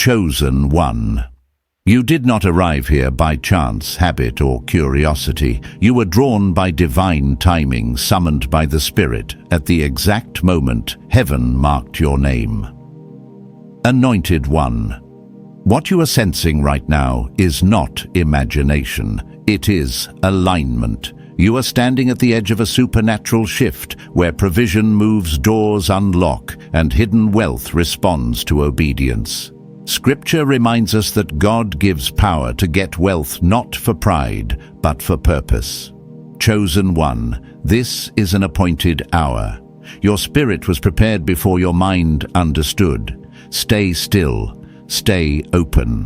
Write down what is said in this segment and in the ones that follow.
Chosen one. You did not arrive here by chance, habit, or curiosity. You were drawn by divine timing, summoned by the Spirit. At the exact moment, heaven marked your name. Anointed one. What you are sensing right now is not imagination. It is alignment. You are standing at the edge of a supernatural shift where provision moves, doors unlock, and hidden wealth responds to obedience. Scripture reminds us that God gives power to get wealth not for pride, but for purpose. Chosen one, this is an appointed hour. Your spirit was prepared before your mind understood. Stay still, stay open.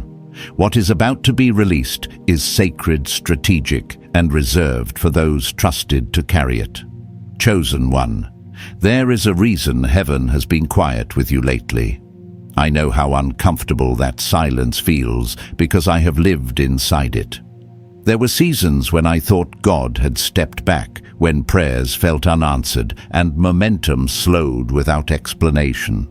What is about to be released is sacred, strategic, and reserved for those trusted to carry it. Chosen one, there is a reason heaven has been quiet with you lately. I know how uncomfortable that silence feels because I have lived inside it. There were seasons when I thought God had stepped back, when prayers felt unanswered and momentum slowed without explanation.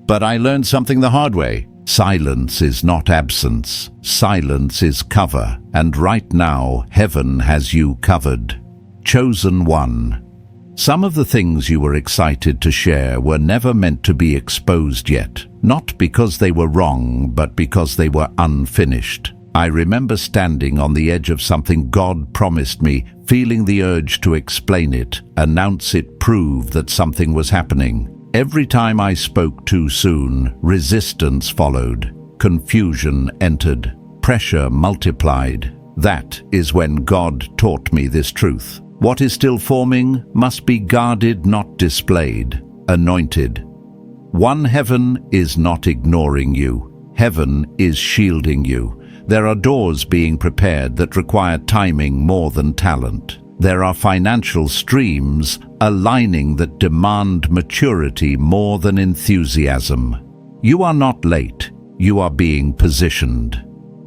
But I learned something the hard way. Silence is not absence. Silence is cover, and right now, heaven has you covered. Chosen one. Some of the things you were excited to share were never meant to be exposed yet, not because they were wrong, but because they were unfinished. I remember standing on the edge of something God promised me, feeling the urge to explain it, announce it, prove that something was happening. Every time I spoke too soon, resistance followed, confusion entered, pressure multiplied. That is when God taught me this truth. What is still forming must be guarded, not displayed. Anointed. One, heaven is not ignoring you. Heaven is shielding you. There are doors being prepared that require timing more than talent. There are financial streams aligning that demand maturity more than enthusiasm. You are not late. You are being positioned.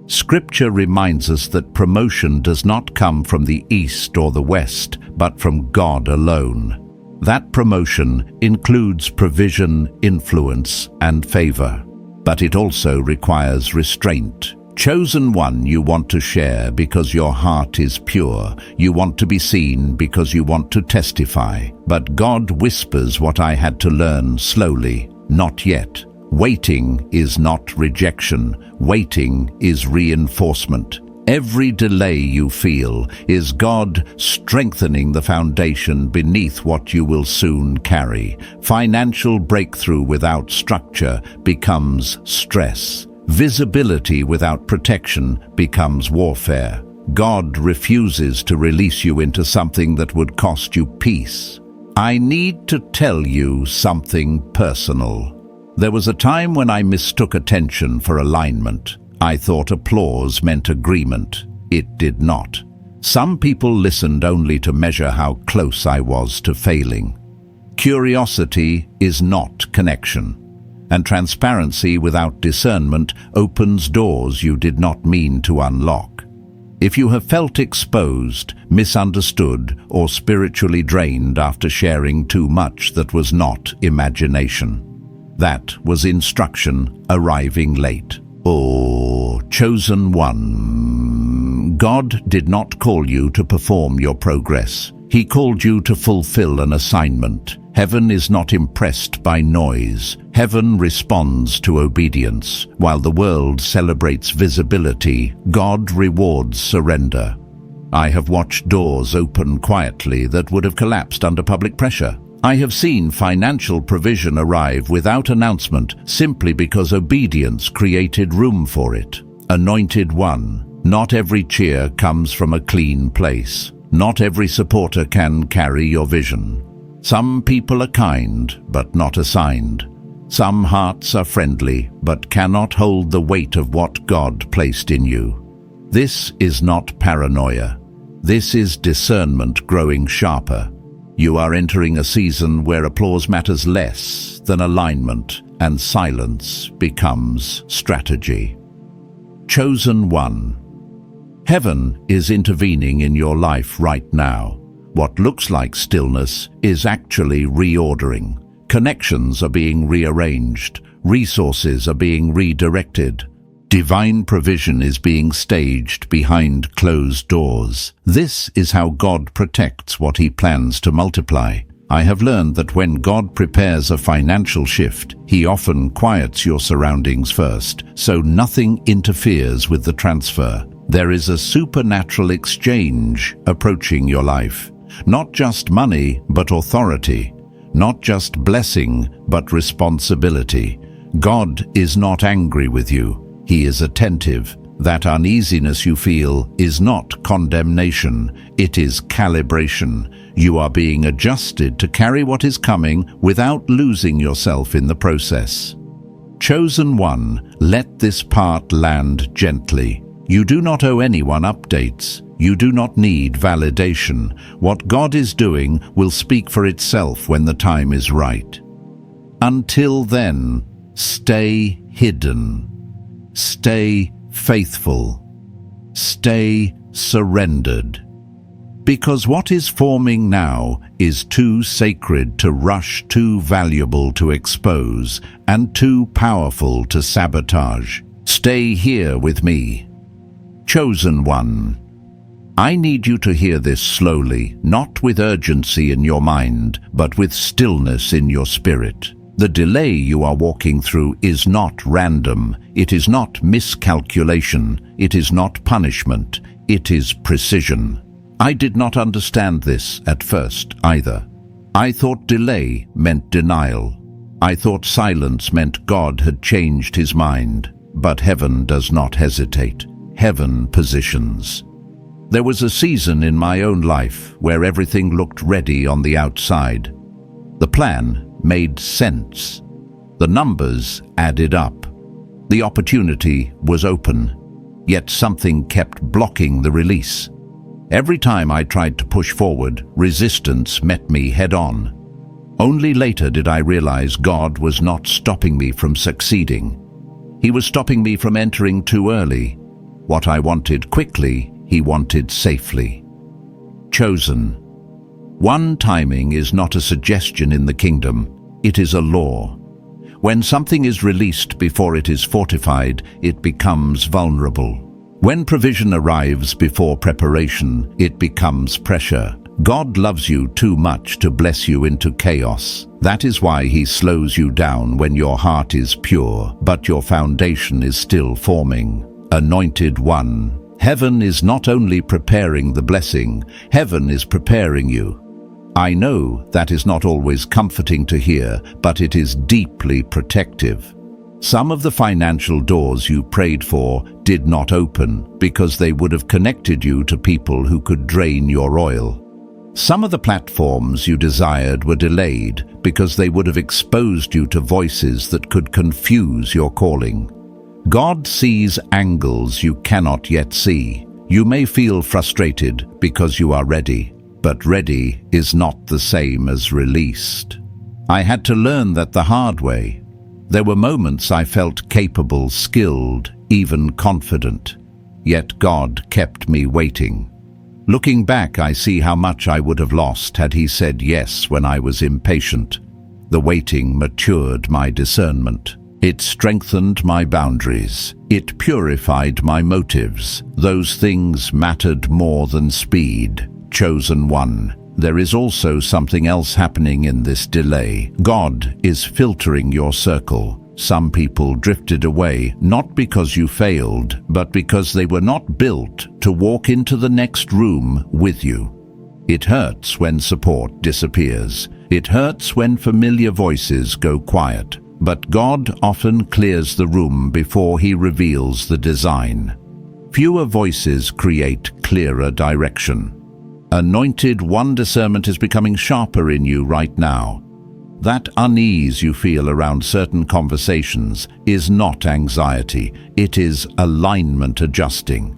Scripture reminds us that promotion does not come from the east or the west, but from God alone. That promotion includes provision, influence, and favor. But it also requires restraint. Chosen one, you want to share because your heart is pure. You want to be seen because you want to testify. But God whispers what I had to learn slowly. Not yet. Waiting is not rejection. Waiting is reinforcement. Every delay you feel is God strengthening the foundation beneath what you will soon carry. Financial breakthrough without structure becomes stress. Visibility without protection becomes warfare. God refuses to release you into something that would cost you peace. I need to tell you something personal. There was a time when I mistook attention for alignment. I thought applause meant agreement. It did not. Some people listened only to measure how close I was to failing. Curiosity is not connection. And transparency without discernment opens doors you did not mean to unlock. If you have felt exposed, misunderstood, or spiritually drained after sharing too much that was not imagination, that was instruction arriving late. Oh, chosen one. God did not call you to perform your progress. He called you to fulfill an assignment. Heaven is not impressed by noise. Heaven responds to obedience. While the world celebrates visibility, God rewards surrender. I have watched doors open quietly that would have collapsed under public pressure. I have seen financial provision arrive without announcement simply because obedience created room for it. Anointed one. Not every cheer comes from a clean place. Not every supporter can carry your vision. Some people are kind, but not assigned. Some hearts are friendly, but cannot hold the weight of what God placed in you. This is not paranoia. This is discernment growing sharper. You are entering a season where applause matters less than alignment, and silence becomes strategy. Chosen one. Heaven is intervening in your life right now. What looks like stillness is actually reordering. Connections are being rearranged. Resources are being redirected. Divine provision is being staged behind closed doors. This is how God protects what He plans to multiply. I have learned that when God prepares a financial shift, He often quiets your surroundings first, so nothing interferes with the transfer. There is a supernatural exchange approaching your life. Not just money, but authority. Not just blessing, but responsibility. God is not angry with you. He is attentive. That uneasiness you feel is not condemnation, it is calibration. You are being adjusted to carry what is coming without losing yourself in the process. Chosen one, let this part land gently. You do not owe anyone updates. You do not need validation. What God is doing will speak for itself when the time is right. Until then, stay hidden. Stay faithful. Stay surrendered. Because what is forming now is too sacred to rush, too valuable to expose, and too powerful to sabotage. Stay here with me. Chosen one. I need you to hear this slowly, not with urgency in your mind, but with stillness in your spirit. The delay you are walking through is not random. It is not miscalculation. It is not punishment. It is precision. I did not understand this at first either. I thought delay meant denial. I thought silence meant God had changed His mind. But heaven does not hesitate. Heaven positions. There was a season in my own life where everything looked ready on the outside. The plan made sense. The numbers added up. The opportunity was open, yet something kept blocking the release. Every time I tried to push forward, resistance met me head-on. Only later did I realize God was not stopping me from succeeding. He was stopping me from entering too early. What I wanted quickly, He wanted safely. Chosen. One timing is not a suggestion in the kingdom, it is a law. When something is released before it is fortified, it becomes vulnerable. When provision arrives before preparation, it becomes pressure. God loves you too much to bless you into chaos. That is why He slows you down when your heart is pure, but your foundation is still forming. Anointed one. Heaven is not only preparing the blessing, heaven is preparing you. I know that is not always comforting to hear, but it is deeply protective. Some of the financial doors you prayed for did not open because they would have connected you to people who could drain your oil. Some of the platforms you desired were delayed because they would have exposed you to voices that could confuse your calling. God sees angles you cannot yet see. You may feel frustrated because you are ready, but ready is not the same as released. I had to learn that the hard way. There were moments I felt capable, skilled, even confident. Yet God kept me waiting. Looking back, I see how much I would have lost had He said yes when I was impatient. The waiting matured my discernment. It strengthened my boundaries. It purified my motives. Those things mattered more than speed. Chosen one. There is also something else happening in this delay. God is filtering your circle. Some people drifted away, not because you failed, but because they were not built to walk into the next room with you. It hurts when support disappears. It hurts when familiar voices go quiet. But God often clears the room before He reveals the design. Fewer voices create clearer direction. Anointed one, discernment is becoming sharper in you right now. That unease you feel around certain conversations is not anxiety, it is alignment adjusting.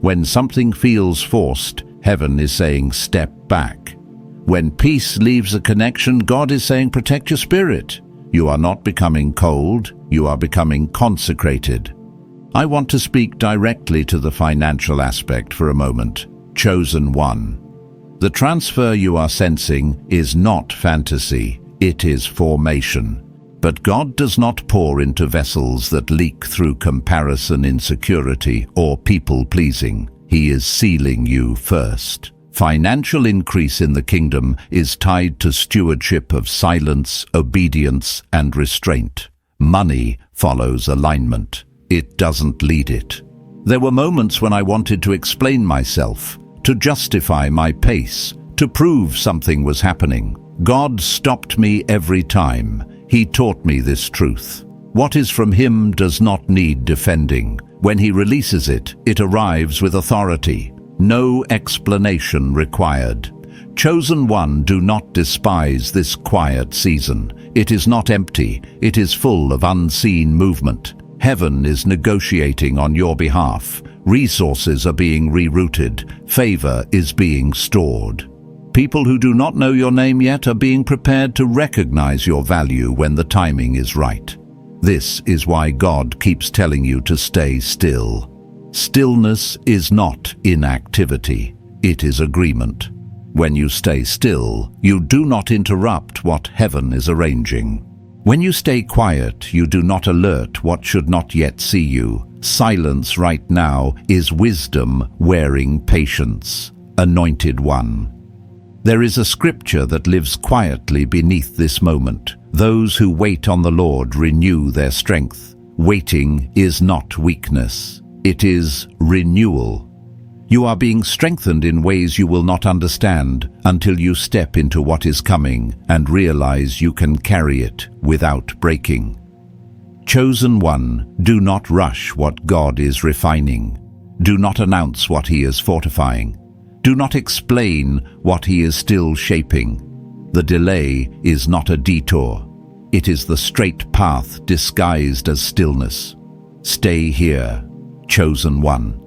When something feels forced, heaven is saying step back. When peace leaves a connection, God is saying protect your spirit. You are not becoming cold, you are becoming consecrated. I want to speak directly to the financial aspect for a moment. Chosen one. The transfer you are sensing is not fantasy, it is formation. But God does not pour into vessels that leak through comparison, insecurity, or people-pleasing. He is sealing you first. Financial increase in the kingdom is tied to stewardship of silence, obedience, and restraint. Money follows alignment. It doesn't lead it. There were moments when I wanted to explain myself, to justify my pace, to prove something was happening. God stopped me every time. He taught me this truth. What is from Him does not need defending. When He releases it, it arrives with authority. No explanation required. Chosen one, do not despise this quiet season. It is not empty. It is full of unseen movement. Heaven is negotiating on your behalf. Resources are being rerouted. Favor is being stored. People who do not know your name yet are being prepared to recognize your value when the timing is right. This is why God keeps telling you to stay still. Stillness is not inactivity. It is agreement. When you stay still, you do not interrupt what heaven is arranging. When you stay quiet, you do not alert what should not yet see you. Silence right now is wisdom wearing patience. Anointed one. There is a scripture that lives quietly beneath this moment. Those who wait on the Lord renew their strength. Waiting is not weakness. It is renewal. You are being strengthened in ways you will not understand until you step into what is coming and realize you can carry it without breaking. Chosen one, do not rush what God is refining. Do not announce what He is fortifying. Do not explain what He is still shaping. The delay is not a detour. It is the straight path disguised as stillness. Stay here, chosen one.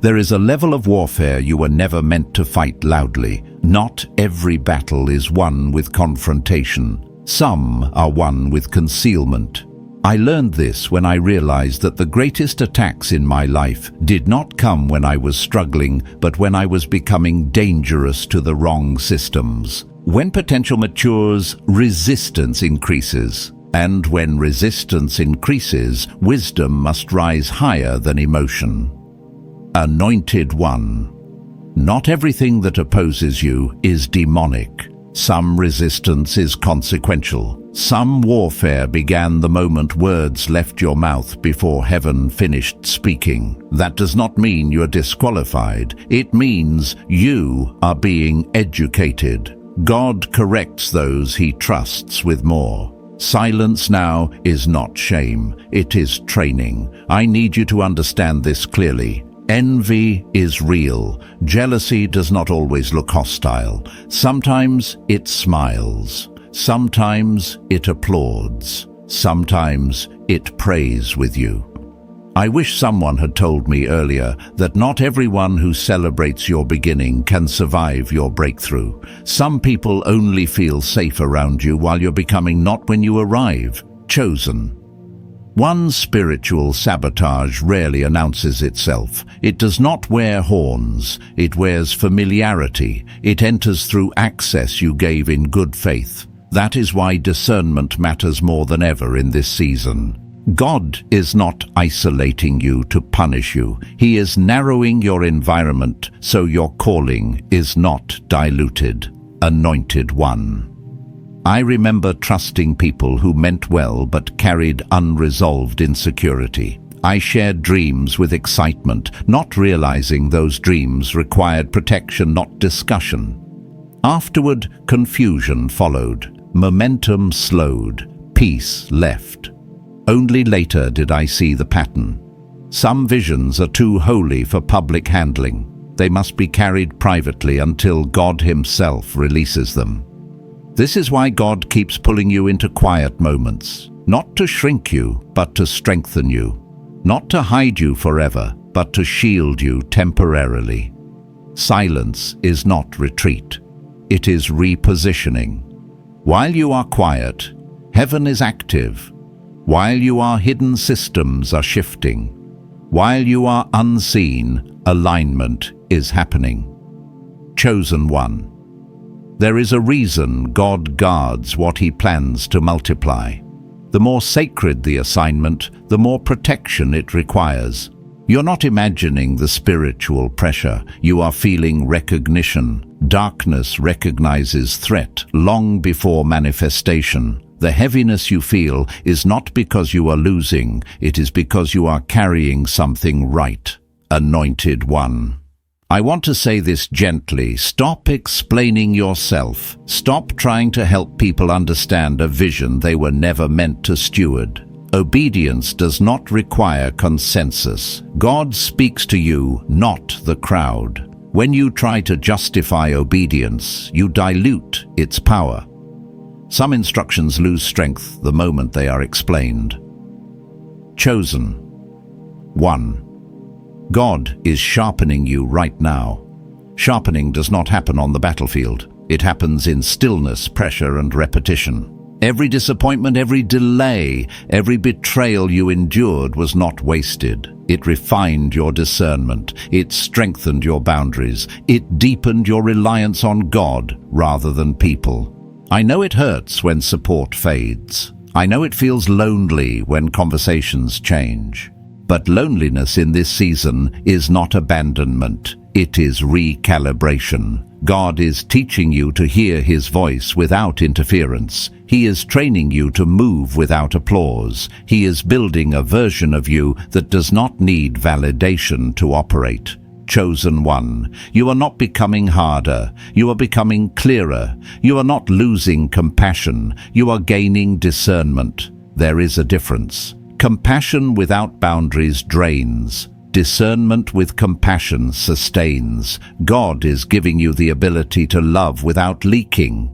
There is a level of warfare you were never meant to fight loudly. Not every battle is won with confrontation. Some are won with concealment. I learned this when I realized that the greatest attacks in my life did not come when I was struggling, but when I was becoming dangerous to the wrong systems. When potential matures, resistance increases. And when resistance increases, wisdom must rise higher than emotion. Anointed one. Not everything that opposes you is demonic. Some resistance is consequential. Some warfare began the moment words left your mouth before heaven finished speaking. That does not mean you're disqualified. It means you are being educated. God corrects those He trusts with more. Silence now is not shame. It is training. I need you to understand this clearly. Envy is real. Jealousy does not always look hostile. Sometimes it smiles. Sometimes it applauds. Sometimes it prays with you. I wish someone had told me earlier that not everyone who celebrates your beginning can survive your breakthrough. Some people only feel safe around you while you're becoming not when you arrive. Chosen. One spiritual sabotage rarely announces itself. It does not wear horns. It wears familiarity. It enters through access you gave in good faith. That is why discernment matters more than ever in this season. God is not isolating you to punish you. He is narrowing your environment so your calling is not diluted. Anointed one. I remember trusting people who meant well but carried unresolved insecurity. I shared dreams with excitement, not realizing those dreams required protection, not discussion. Afterward, confusion followed. Momentum slowed. Peace left. Only later did I see the pattern. Some visions are too holy for public handling. They must be carried privately until God Himself releases them. This is why God keeps pulling you into quiet moments, not to shrink you, but to strengthen you, not to hide you forever, but to shield you temporarily. Silence is not retreat. It is repositioning. While you are quiet, heaven is active. While you are hidden, systems are shifting. While you are unseen, alignment is happening. Chosen one. There is a reason God guards what He plans to multiply. The more sacred the assignment, the more protection it requires. You're not imagining the spiritual pressure. You are feeling recognition. Darkness recognizes threat long before manifestation. The heaviness you feel is not because you are losing, it is because you are carrying something right. Anointed One. I want to say this gently. Stop explaining yourself. Stop trying to help people understand a vision they were never meant to steward. Obedience does not require consensus. God speaks to you, not the crowd. When you try to justify obedience, you dilute its power. Some instructions lose strength the moment they are explained. Chosen. 1. God is sharpening you right now. Sharpening does not happen on the battlefield. It happens in stillness, pressure, and repetition. Every disappointment, every delay, every betrayal you endured was not wasted. It refined your discernment. It strengthened your boundaries. It deepened your reliance on God rather than people. I know it hurts when support fades. I know it feels lonely when conversations change. But loneliness in this season is not abandonment. It is recalibration. God is teaching you to hear His voice without interference. He is training you to move without applause. He is building a version of you that does not need validation to operate. Chosen One, you are not becoming harder. You are becoming clearer. You are not losing compassion. You are gaining discernment. There is a difference. Compassion without boundaries drains. Discernment with compassion sustains. God is giving you the ability to love without leaking.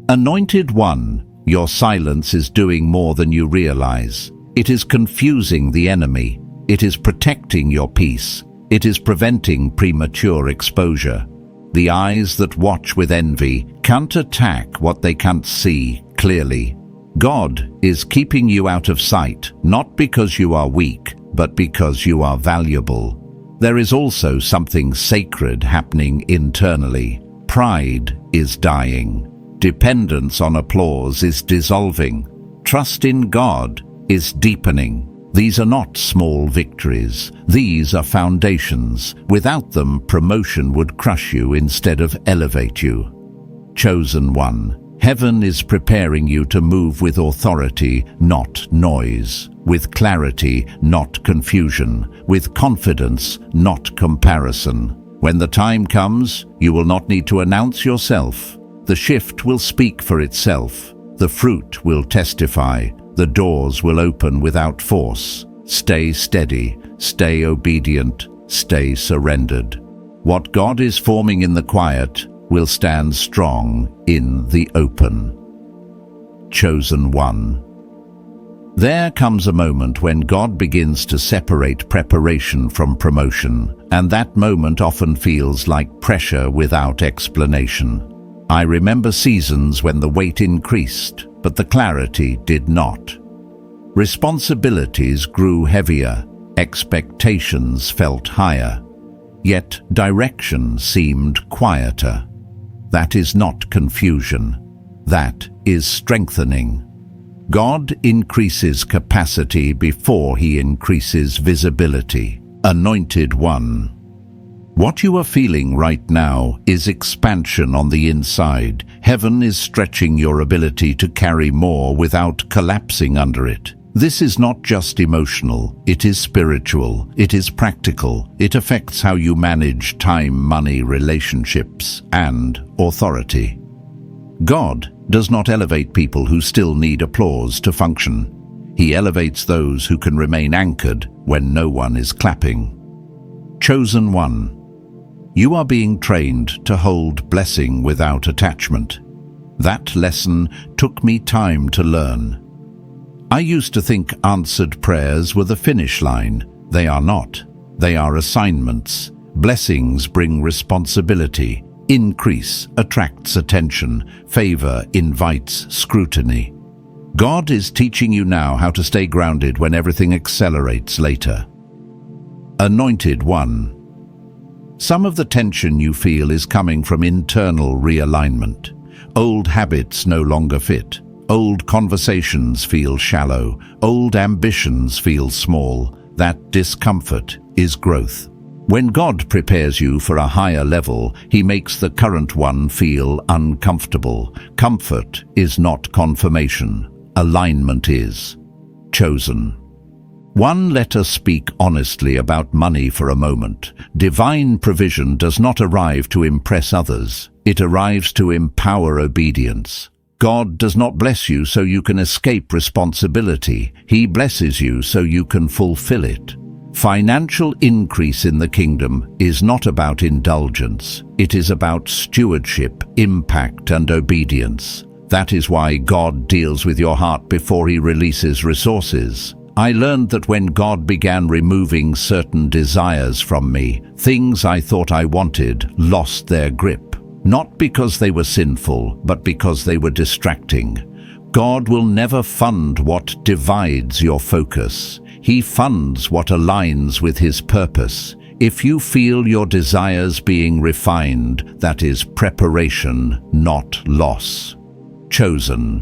Anointed One, your silence is doing more than you realize. It is confusing the enemy. It is protecting your peace. It is preventing premature exposure. The eyes that watch with envy can't attack what they can't see clearly. God is keeping you out of sight, not because you are weak, but because you are valuable. There is also something sacred happening internally. Pride is dying. Dependence on applause is dissolving. Trust in God is deepening. These are not small victories. These are foundations. Without them, promotion would crush you instead of elevate you. Chosen One, heaven is preparing you to move with authority, not noise. With clarity, not confusion. With confidence, not comparison. When the time comes, you will not need to announce yourself. The shift will speak for itself. The fruit will testify. The doors will open without force. Stay steady, stay obedient, stay surrendered. What God is forming in the quiet will stand strong in the open. Chosen One. There comes a moment when God begins to separate preparation from promotion, and that moment often feels like pressure without explanation. I remember seasons when the weight increased, but the clarity did not. Responsibilities grew heavier, expectations felt higher, yet direction seemed quieter. That is not confusion. That is strengthening. God increases capacity before He increases visibility. Anointed One. What you are feeling right now is expansion on the inside. Heaven is stretching your ability to carry more without collapsing under it. This is not just emotional, it is spiritual, it is practical. It affects how you manage time, money, relationships, and authority. God does not elevate people who still need applause to function. He elevates those who can remain anchored when no one is clapping. Chosen One. You are being trained to hold blessing without attachment. That lesson took me time to learn. I used to think answered prayers were the finish line. They are not. They are assignments. Blessings bring responsibility. Increase attracts attention. Favor invites scrutiny. God is teaching you now how to stay grounded when everything accelerates later. Anointed One. Some of the tension you feel is coming from internal realignment. Old habits no longer fit. Old conversations feel shallow. Old ambitions feel small. That discomfort is growth. When God prepares you for a higher level, He makes the current one feel uncomfortable. Comfort is not confirmation. Alignment is. Chosen. 1. Let us speak honestly about money for a moment. Divine provision does not arrive to impress others. It arrives to empower obedience. God does not bless you so you can escape responsibility. He blesses you so you can fulfill it. Financial increase in the kingdom is not about indulgence. It is about stewardship, impact, and obedience. That is why God deals with your heart before He releases resources. I learned that when God began removing certain desires from me, things I thought I wanted lost their grip. Not because they were sinful, but because they were distracting. God will never fund what divides your focus. He funds what aligns with His purpose. If you feel your desires being refined, that is preparation, not loss. Chosen.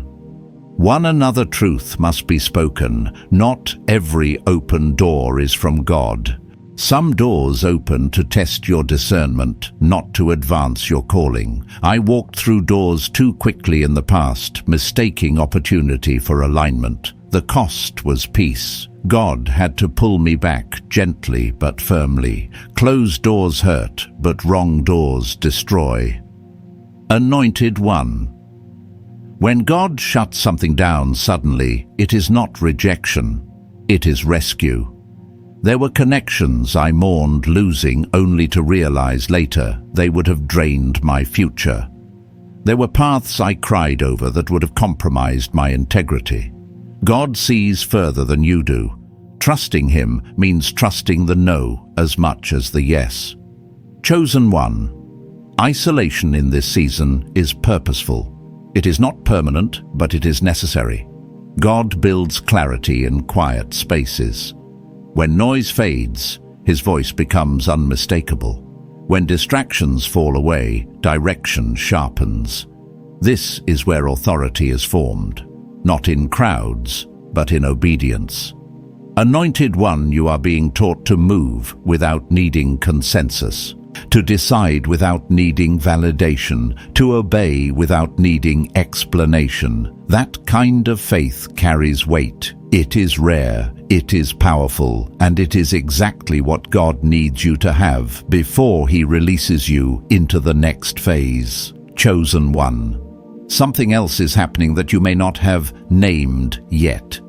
1. Another truth must be spoken. Not every open door is from God. Some doors open to test your discernment, not to advance your calling. I walked through doors too quickly in the past, mistaking opportunity for alignment. The cost was peace. God had to pull me back, gently but firmly. Closed doors hurt, but wrong doors destroy. Anointed 1. When God shuts something down suddenly, it is not rejection, it is rescue. There were connections I mourned losing only to realize later they would have drained my future. There were paths I cried over that would have compromised my integrity. God sees further than you do. Trusting Him means trusting the no as much as the yes. Chosen 1. Isolation in this season is purposeful. It is not permanent, but it is necessary. God builds clarity in quiet spaces. When noise fades, His voice becomes unmistakable. When distractions fall away, direction sharpens. This is where authority is formed, not in crowds, but in obedience. Anointed 1, you are being taught to move without needing consensus, to decide without needing validation, to obey without needing explanation. That kind of faith carries weight. It is rare, it is powerful, and it is exactly what God needs you to have before He releases you into the next phase. Chosen 1. Something else is happening that you may not have named yet.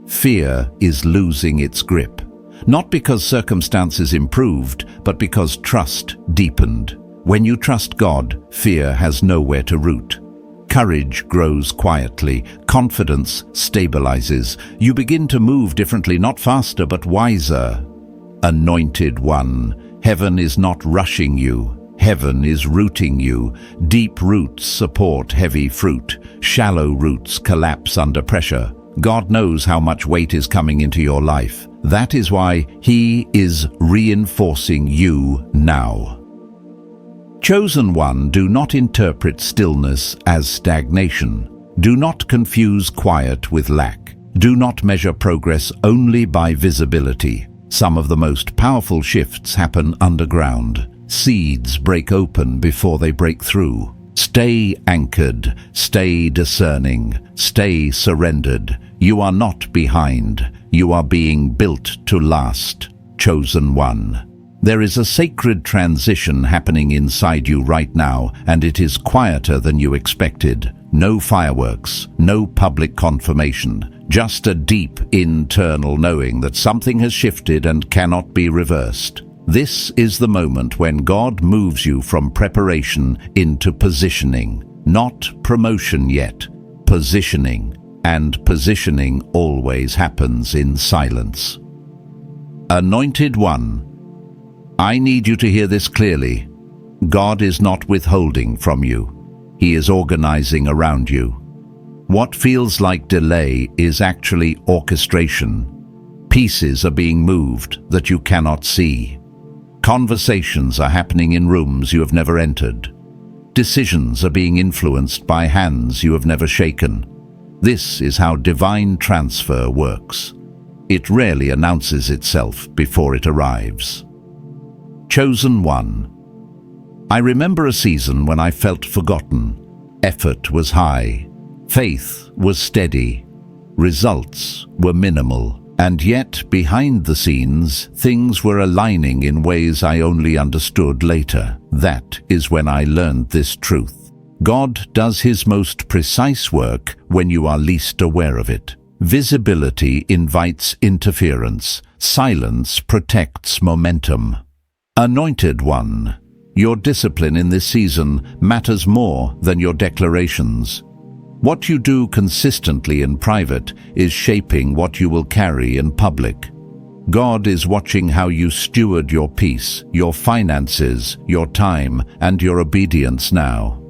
Fear is losing its grip. Not because circumstances improved, but because trust deepened. When you trust God, fear has nowhere to root. Courage grows quietly. Confidence stabilizes. You begin to move differently, not faster, but wiser. Anointed 1, heaven is not rushing you. Heaven is rooting you. Deep roots support heavy fruit. Shallow roots collapse under pressure. God knows how much weight is coming into your life. That is why He is reinforcing you now. Chosen 1, do not interpret stillness as stagnation. Do not confuse quiet with lack. Do not measure progress only by visibility. Some of the most powerful shifts happen underground. Seeds break open before they break through. Stay anchored, stay discerning, stay surrendered. You are not behind. You are being built to last. Chosen 1. There is a sacred transition happening inside you right now, and it is quieter than you expected. No fireworks, no public confirmation, just a deep internal knowing that something has shifted and cannot be reversed. This is the moment when God moves you from preparation into positioning. Not promotion yet, positioning. And positioning always happens in silence. Anointed 1, I need you to hear this clearly. God is not withholding from you. He is organizing around you. What feels like delay is actually orchestration. Pieces are being moved that you cannot see. Conversations are happening in rooms you have never entered. Decisions are being influenced by hands you have never shaken. This is how divine transfer works. It rarely announces itself before it arrives. Chosen one. I remember a season when I felt forgotten. Effort was high. Faith was steady. Results were minimal. And yet, behind the scenes, things were aligning in ways I only understood later. That is when I learned this truth. God does His most precise work when you are least aware of it. Visibility invites interference. Silence protects momentum. Anointed one. Your discipline in this season matters more than your declarations. What you do consistently in private is shaping what you will carry in public. God is watching how you steward your peace, your finances, your time, and your obedience now.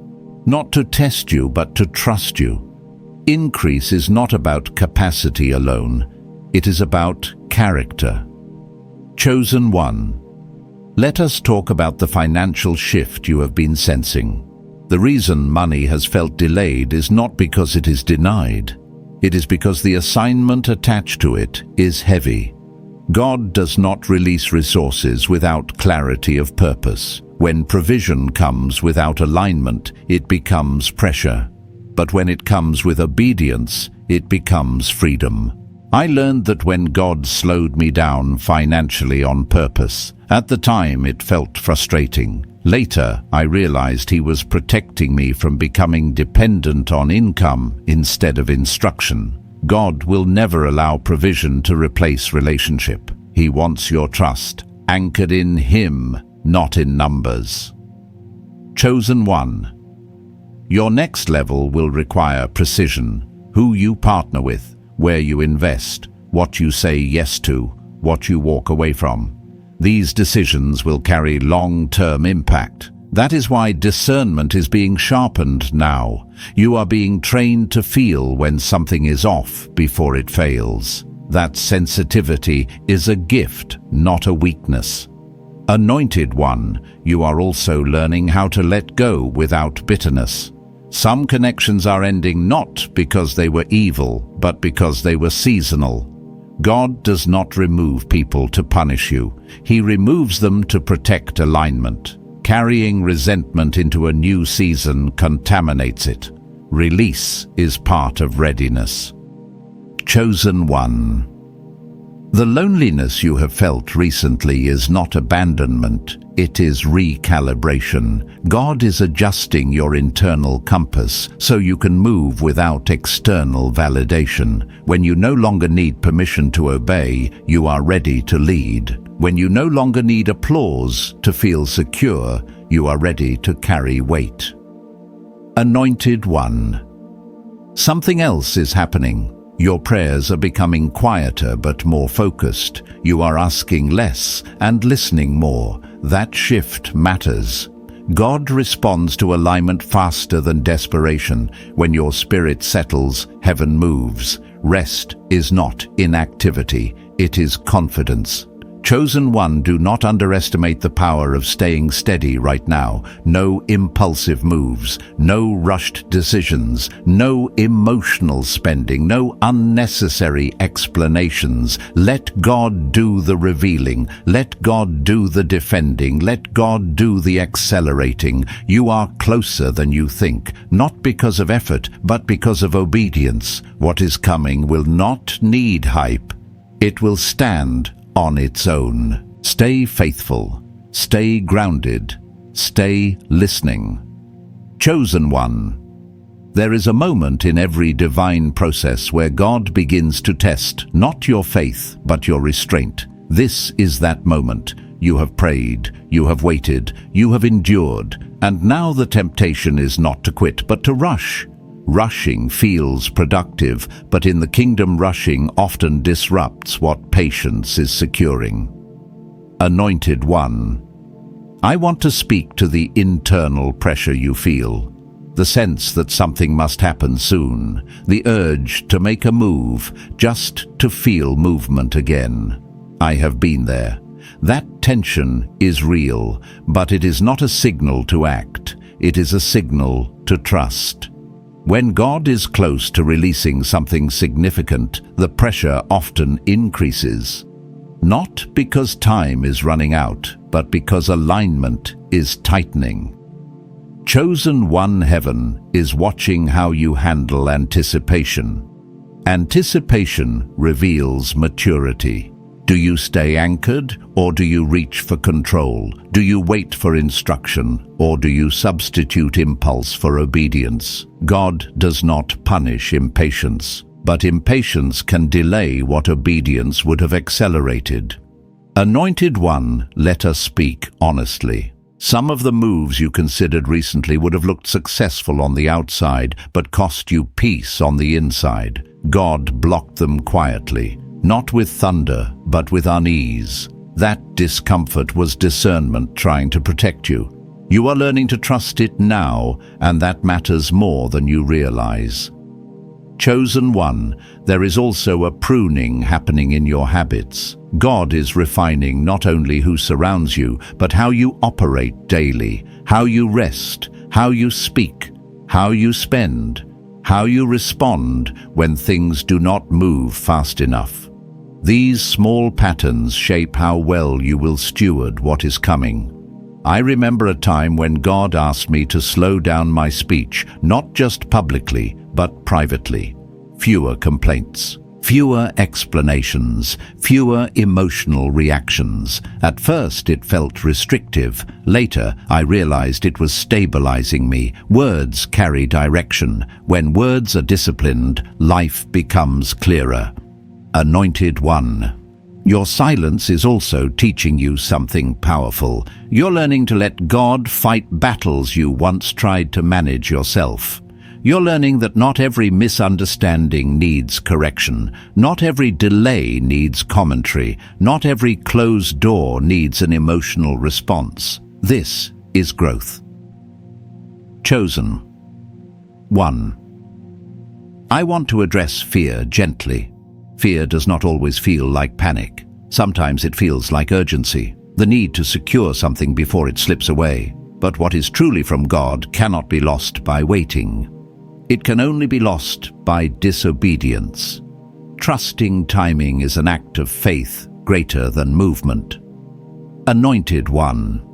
Not to test you, but to trust you. Increase is not about capacity alone. It is about character. Chosen one. Let us talk about the financial shift you have been sensing. The reason money has felt delayed is not because it is denied. It is because the assignment attached to it is heavy. God does not release resources without clarity of purpose. When provision comes without alignment, it becomes pressure. But when it comes with obedience, it becomes freedom. I learned that when God slowed me down financially on purpose, at the time it felt frustrating. Later, I realized He was protecting me from becoming dependent on income instead of instruction. God will never allow provision to replace relationship. He wants your trust, anchored in Him, not in numbers. Chosen one. Your next level will require precision. Who you partner with, where you invest, what you say yes to, what you walk away from. These decisions will carry long-term impact. That is why discernment is being sharpened now. You are being trained to feel when something is off before it fails. That sensitivity is a gift, not a weakness. Anointed one, you are also learning how to let go without bitterness. Some connections are ending not because they were evil, but because they were seasonal. God does not remove people to punish you. He removes them to protect alignment. Carrying resentment into a new season contaminates it. Release is part of readiness. Chosen one. The loneliness you have felt recently is not abandonment, it is recalibration. God is adjusting your internal compass so you can move without external validation. When you no longer need permission to obey, you are ready to lead. When you no longer need applause to feel secure, you are ready to carry weight. Anointed one. Something else is happening. Your prayers are becoming quieter but more focused. You are asking less and listening more. That shift matters. God responds to alignment faster than desperation. When your spirit settles, heaven moves. Rest is not inactivity, it is confidence. Chosen one, do not underestimate the power of staying steady right now. No impulsive moves, no rushed decisions, no emotional spending, no unnecessary explanations. Let God do the revealing. Let God do the defending. Let God do the accelerating. You are closer than you think, not because of effort, but because of obedience. What is coming will not need hype. It will stand on its own. Stay faithful, stay grounded, stay listening. Chosen one. There is a moment in every divine process where God begins to test not your faith, but your restraint. This is that moment. You have prayed, you have waited, you have endured, and now the temptation is not to quit, but to rush. Rushing feels productive, but in the kingdom rushing often disrupts what patience is securing. Anointed one. I want to speak to the internal pressure you feel, the sense that something must happen soon, the urge to make a move, just to feel movement again. I have been there. That tension is real, but it is not a signal to act. It is a signal to trust. When God is close to releasing something significant, the pressure often increases. Not because time is running out, but because alignment is tightening. Chosen One Heaven is watching how you handle anticipation. Anticipation reveals maturity. Do you stay anchored, or do you reach for control? Do you wait for instruction, or do you substitute impulse for obedience? God does not punish impatience, but impatience can delay what obedience would have accelerated. Anointed One, let us speak honestly. Some of the moves you considered recently would have looked successful on the outside, but cost you peace on the inside. God blocked them quietly. Not with thunder, but with unease. That discomfort was discernment trying to protect you. You are learning to trust it now, and that matters more than you realize. Chosen One, there is also a pruning happening in your habits. God is refining not only who surrounds you, but how you operate daily, how you rest, how you speak, how you spend, how you respond when things do not move fast enough. These small patterns shape how well you will steward what is coming. I remember a time when God asked me to slow down my speech, not just publicly, but privately. Fewer complaints, fewer explanations, fewer emotional reactions. At first it felt restrictive. Later I realized it was stabilizing me. Words carry direction. When words are disciplined, life becomes clearer. Anointed One, your silence is also teaching you something powerful. You're learning to let God fight battles you once tried to manage yourself. You're learning that not every misunderstanding needs correction. Not every delay needs commentary. Not every closed door needs an emotional response. This is growth. Chosen One, I want to address fear gently. Fear does not always feel like panic. Sometimes it feels like urgency, the need to secure something before it slips away. But what is truly from God cannot be lost by waiting. It can only be lost by disobedience. Trusting timing is an act of faith greater than movement. Anointed One,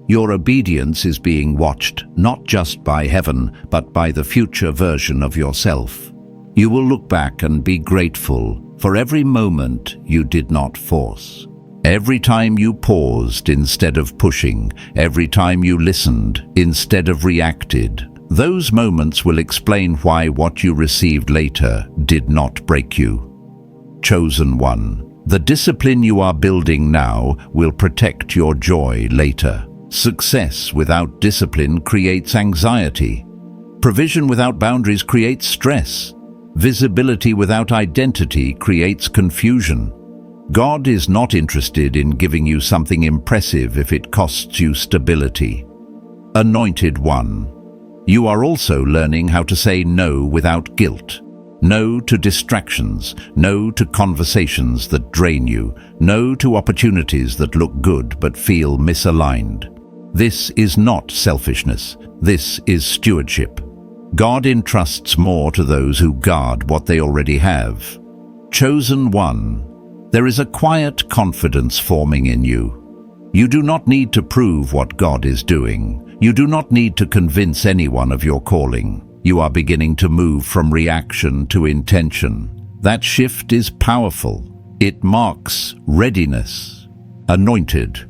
your obedience is being watched not just by heaven, but by the future version of yourself. You will look back and be grateful for every moment you did not force. Every time you paused instead of pushing, every time you listened instead of reacted. Those moments will explain why what you received later did not break you. Chosen One, the discipline you are building now will protect your joy later. Success without discipline creates anxiety. Provision without boundaries creates stress. Visibility without identity creates confusion. God is not interested in giving you something impressive if it costs you stability. Anointed One, you are also learning how to say no without guilt. No to distractions, no to conversations that drain you, no to opportunities that look good but feel misaligned. This is not selfishness, this is stewardship. God entrusts more to those who guard what they already have. Chosen One, there is a quiet confidence forming in you. You do not need to prove what God is doing. You do not need to convince anyone of your calling. You are beginning to move from reaction to intention. That shift is powerful. It marks readiness. Anointed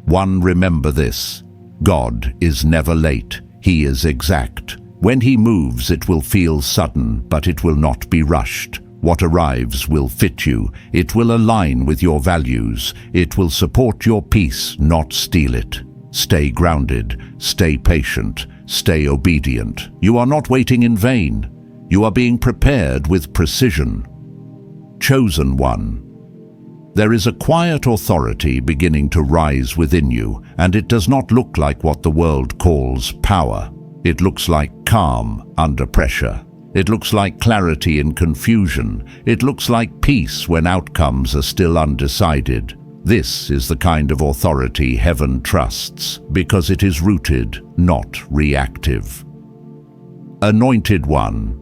One, remember this. God is never late. He is exact. When He moves, it will feel sudden, but it will not be rushed. What arrives will fit you. It will align with your values. It will support your peace, not steal it. Stay grounded, stay patient, stay obedient. You are not waiting in vain. You are being prepared with precision. Chosen One, there is a quiet authority beginning to rise within you, and it does not look like what the world calls power. It looks like calm under pressure. It looks like clarity in confusion. It looks like peace when outcomes are still undecided. This is the kind of authority heaven trusts because it is rooted, not reactive. Anointed One.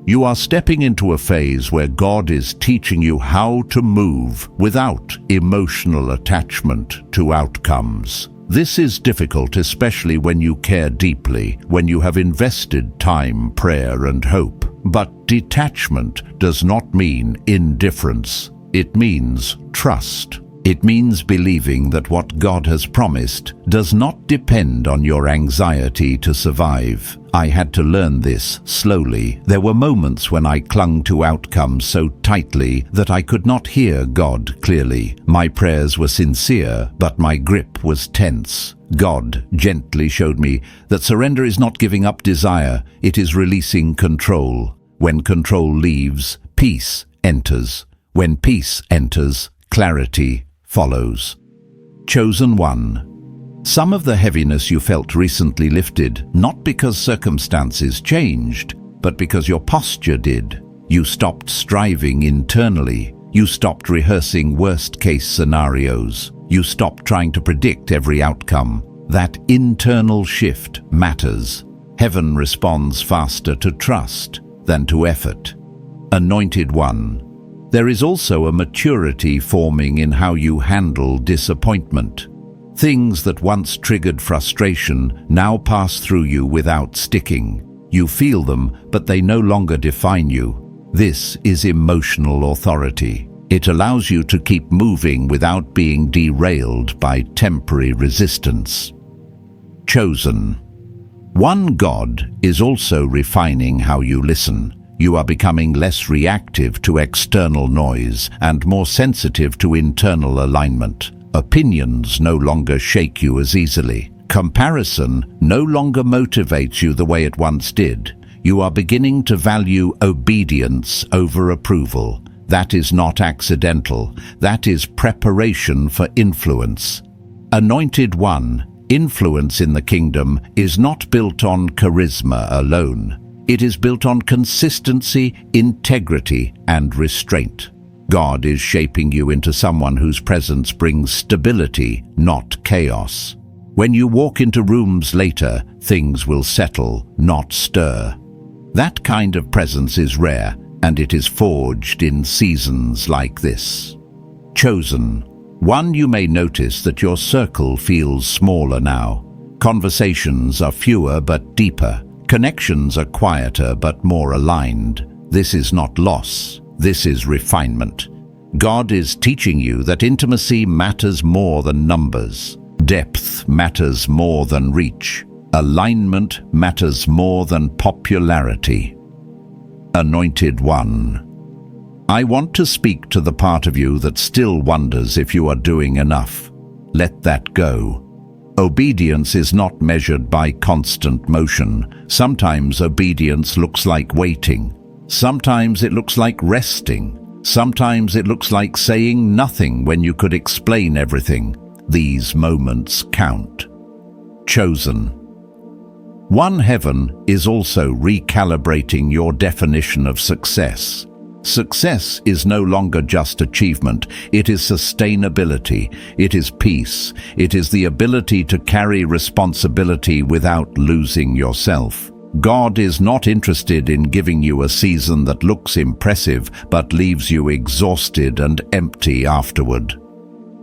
You are stepping into a phase where God is teaching you how to move without emotional attachment to outcomes. This is difficult, especially when you care deeply, when you have invested time, prayer, and hope. But detachment does not mean indifference. It means trust. It means believing that what God has promised does not depend on your anxiety to survive. I had to learn this slowly. There were moments when I clung to outcomes so tightly that I could not hear God clearly. My prayers were sincere, but my grip was tense. God gently showed me that surrender is not giving up desire, it is releasing control. When control leaves, peace enters. When peace enters, clarity follows. Chosen One. Some of the heaviness you felt recently lifted, not because circumstances changed, but because your posture did. You stopped striving internally. You stopped rehearsing worst-case scenarios. You stopped trying to predict every outcome. That internal shift matters. Heaven responds faster to trust than to effort. Anointed One. There is also a maturity forming in how you handle disappointment. Things that once triggered frustration now pass through you without sticking. You feel them, but they no longer define you. This is emotional authority. It allows you to keep moving without being derailed by temporary resistance. Chosen. One. God is also refining how you listen. You are becoming less reactive to external noise and more sensitive to internal alignment. Opinions no longer shake you as easily. Comparison no longer motivates you the way it once did. You are beginning to value obedience over approval. That is not accidental. That is preparation for influence. Anointed One. Influence in the kingdom is not built on charisma alone. It is built on consistency, integrity, and restraint. God is shaping you into someone whose presence brings stability, not chaos. When you walk into rooms later, things will settle, not stir. That kind of presence is rare, and it is forged in seasons like this. Chosen. One. You may notice that your circle feels smaller now. Conversations are fewer but deeper. Connections are quieter but more aligned. This is not loss. This is refinement. God is teaching you that intimacy matters more than numbers. Depth matters more than reach. Alignment matters more than popularity. Anointed One. I want to speak to the part of you that still wonders if you are doing enough. Let that go. Obedience is not measured by constant motion. Sometimes obedience looks like waiting. Sometimes it looks like resting. Sometimes it looks like saying nothing when you could explain everything. These moments count. Chosen. One. Heaven is also recalibrating your definition of success. Success is no longer just achievement, it is sustainability, it is peace, it is the ability to carry responsibility without losing yourself. God is not interested in giving you a season that looks impressive but leaves you exhausted and empty afterward.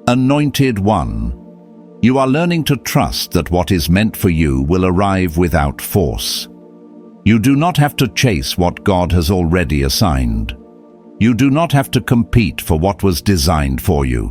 Anointed One. You are learning to trust that what is meant for you will arrive without force. You do not have to chase what God has already assigned. You do not have to compete for what was designed for you.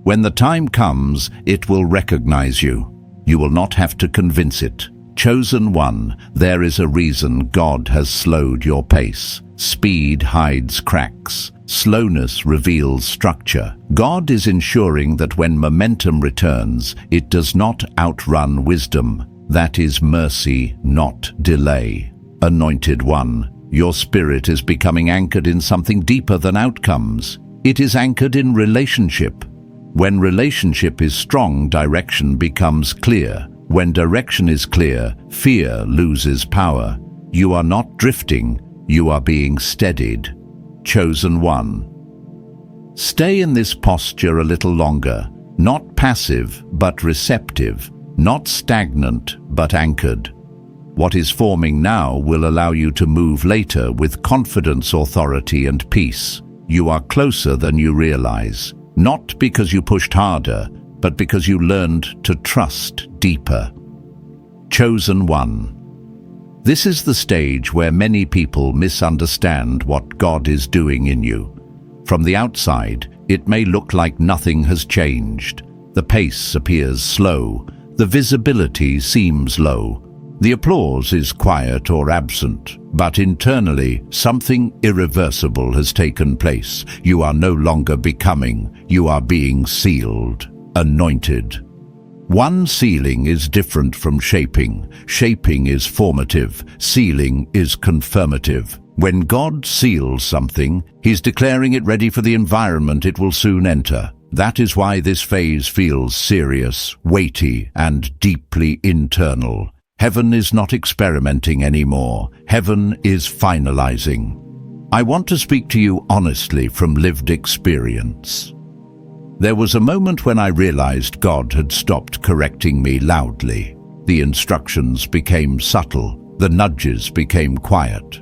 When the time comes, it will recognize you. You will not have to convince it. Chosen One, there is a reason God has slowed your pace. Speed hides cracks. Slowness reveals structure. God is ensuring that when momentum returns, it does not outrun wisdom. That is mercy, not delay. Anointed One. Your spirit is becoming anchored in something deeper than outcomes. It is anchored in relationship. When relationship is strong, direction becomes clear. When direction is clear, fear loses power. You are not drifting, you are being steadied. Chosen One. Stay in this posture a little longer, not passive but receptive, not stagnant but anchored. What is forming now will allow you to move later with confidence, authority, and peace. You are closer than you realize, not because you pushed harder, but because you learned to trust deeper. Chosen one. This is the stage where many people misunderstand what God is doing in you. From the outside, it may look like nothing has changed. The pace appears slow. The visibility seems low. The applause is quiet or absent. But internally, something irreversible has taken place. You are no longer becoming. You are being sealed, anointed. One sealing is different from shaping. Shaping is formative. Sealing is confirmative. When God seals something, He's declaring it ready for the environment it will soon enter. That is why this phase feels serious, weighty, and deeply internal. Heaven is not experimenting anymore. Heaven is finalizing. I want to speak to you honestly from lived experience. There was a moment when I realized God had stopped correcting me loudly. The instructions became subtle. The nudges became quiet.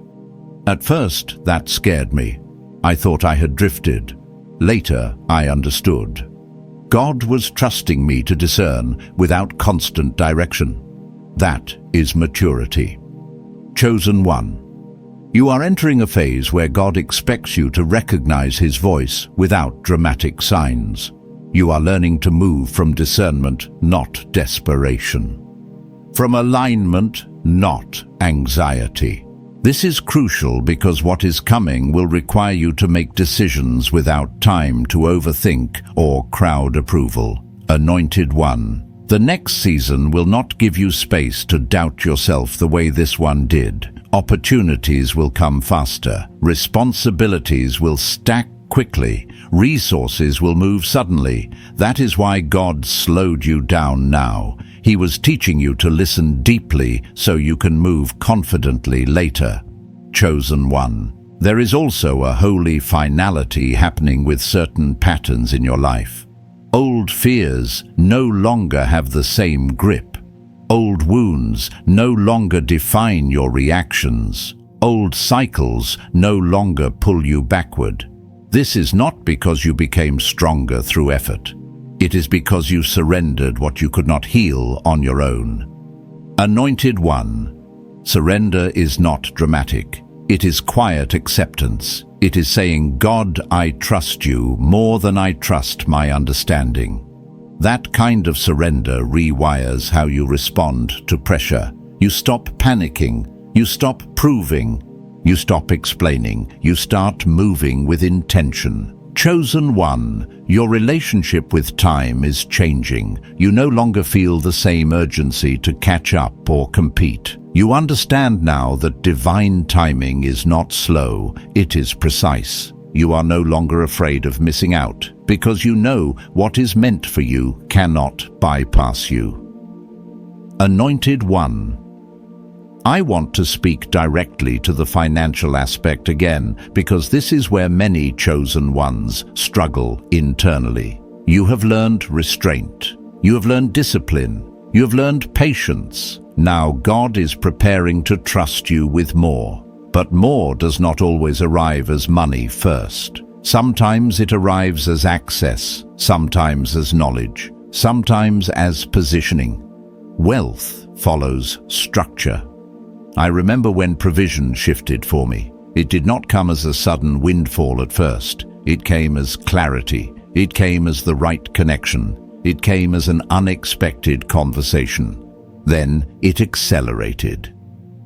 At first, that scared me. I thought I had drifted. Later, I understood. God was trusting me to discern without constant direction. That is maturity. Chosen one. You are entering a phase where God expects you to recognize His voice without dramatic signs. You are learning to move from discernment, not desperation. From alignment, not anxiety. This is crucial because what is coming will require you to make decisions without time to overthink or crowd approval. Anointed one. The next season will not give you space to doubt yourself the way this one did. Opportunities will come faster. Responsibilities will stack quickly. Resources will move suddenly. That is why God slowed you down now. He was teaching you to listen deeply so you can move confidently later. Chosen one. There is also a holy finality happening with certain patterns in your life. Old fears no longer have the same grip. Old wounds no longer define your reactions. Old cycles no longer pull you backward. This is not because you became stronger through effort. It is because you surrendered what you could not heal on your own. Anointed one. Surrender is not dramatic. It is quiet acceptance. It is saying, God, I trust you more than I trust my understanding. That kind of surrender rewires how you respond to pressure. You stop panicking. You stop proving. You stop explaining. You start moving with intention. Chosen one, your relationship with time is changing. You no longer feel the same urgency to catch up or compete. You understand now that divine timing is not slow, it is precise. You are no longer afraid of missing out, because you know what is meant for you cannot bypass you. Anointed one. I want to speak directly to the financial aspect again, because this is where many chosen ones struggle internally. You have learned restraint. You have learned discipline. You have learned patience. Now God is preparing to trust you with more. But more does not always arrive as money first. Sometimes it arrives as access, sometimes as knowledge, sometimes as positioning. Wealth follows structure. I remember when provision shifted for me. It did not come as a sudden windfall at first. It came as clarity. It came as the right connection. It came as an unexpected conversation. Then it accelerated.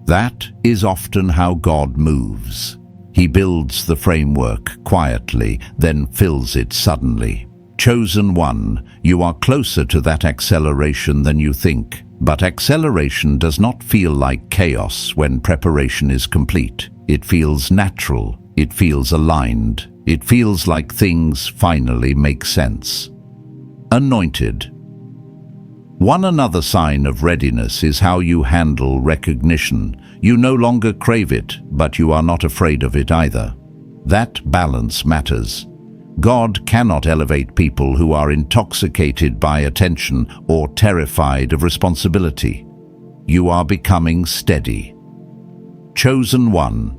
That is often how God moves. He builds the framework quietly, then fills it suddenly. Chosen one, you are closer to that acceleration than you think. But acceleration does not feel like chaos when preparation is complete. It feels natural. It feels aligned. It feels like things finally make sense. Anointed. One another sign of readiness is how you handle recognition. You no longer crave it, but you are not afraid of it either. That balance matters. God cannot elevate people who are intoxicated by attention or terrified of responsibility. You are becoming steady. Chosen one.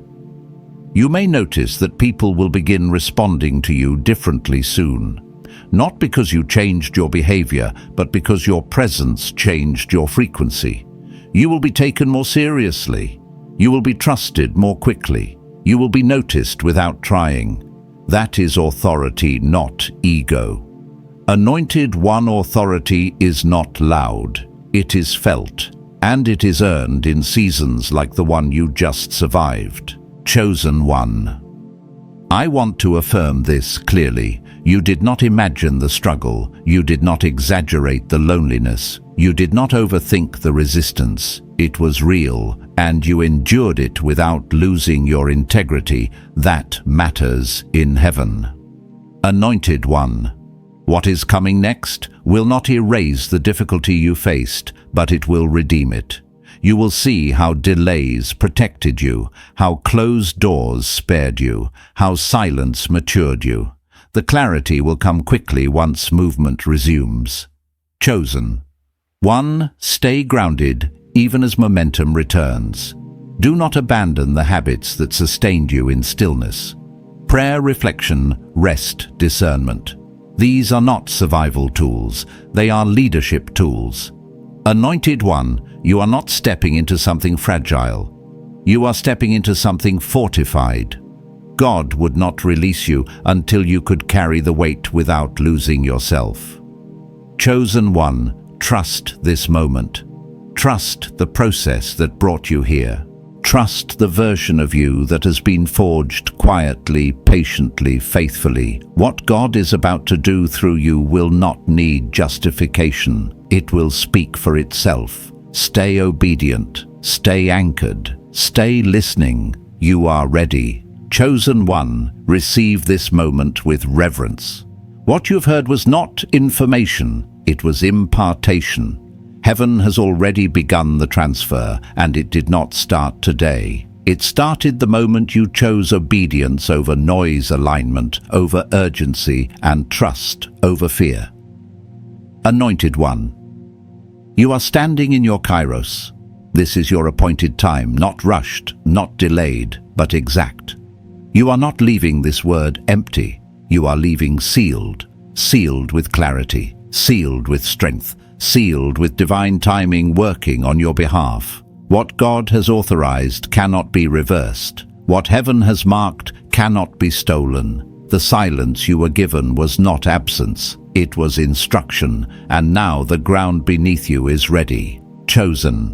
You may notice that people will begin responding to you differently soon. Not because you changed your behavior, but because your presence changed your frequency. You will be taken more seriously. You will be trusted more quickly. You will be noticed without trying. That is authority, not ego. Anointed One authority is not loud. It is felt, and it is earned in seasons like the one you just survived. Chosen One. I want to affirm this clearly. You did not imagine the struggle. You did not exaggerate the loneliness. You did not overthink the resistance. It was real, and you endured it without losing your integrity. That matters in heaven. Anointed One. What is coming next will not erase the difficulty you faced, but it will redeem it. You will see how delays protected you, how closed doors spared you, how silence matured you. The clarity will come quickly once movement resumes. Chosen. One, stay grounded even as momentum returns. Do not abandon the habits that sustained you in stillness. Prayer, reflection, rest, discernment. These are not survival tools, they are leadership tools. Anointed One, you are not stepping into something fragile. You are stepping into something fortified. God would not release you until you could carry the weight without losing yourself. Chosen One, trust this moment. Trust the process that brought you here. Trust the version of you that has been forged quietly, patiently, faithfully. What God is about to do through you will not need justification. It will speak for itself. Stay obedient. Stay anchored. Stay listening. You are ready. Chosen One, receive this moment with reverence. What you've heard was not information, it was impartation. Heaven has already begun the transfer, and it did not start today. It started the moment you chose obedience over noise alignment, over urgency, and trust over fear. Anointed One. You are standing in your kairos. This is your appointed time, not rushed, not delayed, but exact. You are not leaving this word empty. You are leaving sealed, sealed with clarity, sealed with strength, sealed with divine timing working on your behalf. What God has authorized cannot be reversed. What heaven has marked cannot be stolen. The silence you were given was not absence. It was instruction, and now the ground beneath you is ready. Chosen.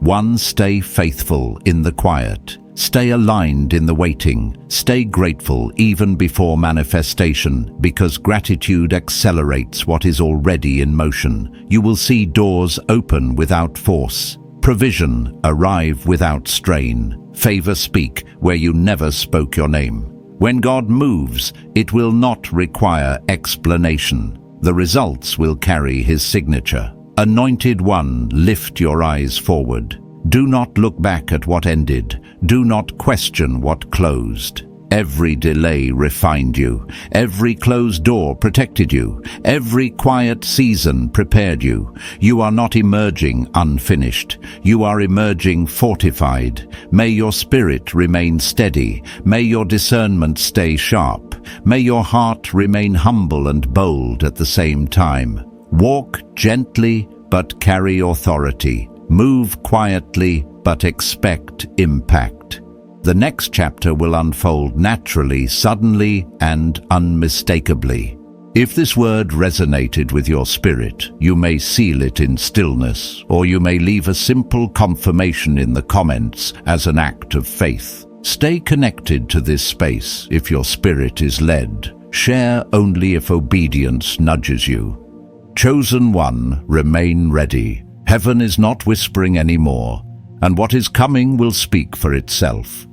One, stay faithful in the quiet. Stay aligned in the waiting. Stay grateful even before manifestation, because gratitude accelerates what is already in motion. You will see doors open without force. Provision arrive without strain. Favor speak where you never spoke your name. When God moves, it will not require explanation. The results will carry His signature. Anointed One, lift your eyes forward. Do not look back at what ended. Do not question what closed. Every delay refined you. Every closed door protected you. Every quiet season prepared you. You are not emerging unfinished. You are emerging fortified. May your spirit remain steady. May your discernment stay sharp. May your heart remain humble and bold at the same time. Walk gently, but carry authority. Move quietly, but expect impact. The next chapter will unfold naturally, suddenly, and unmistakably. If this word resonated with your spirit, you may seal it in stillness, or you may leave a simple confirmation in the comments as an act of faith. Stay connected to this space if your spirit is led. Share only if obedience nudges you. Chosen One, remain ready. Heaven is not whispering anymore, and what is coming will speak for itself.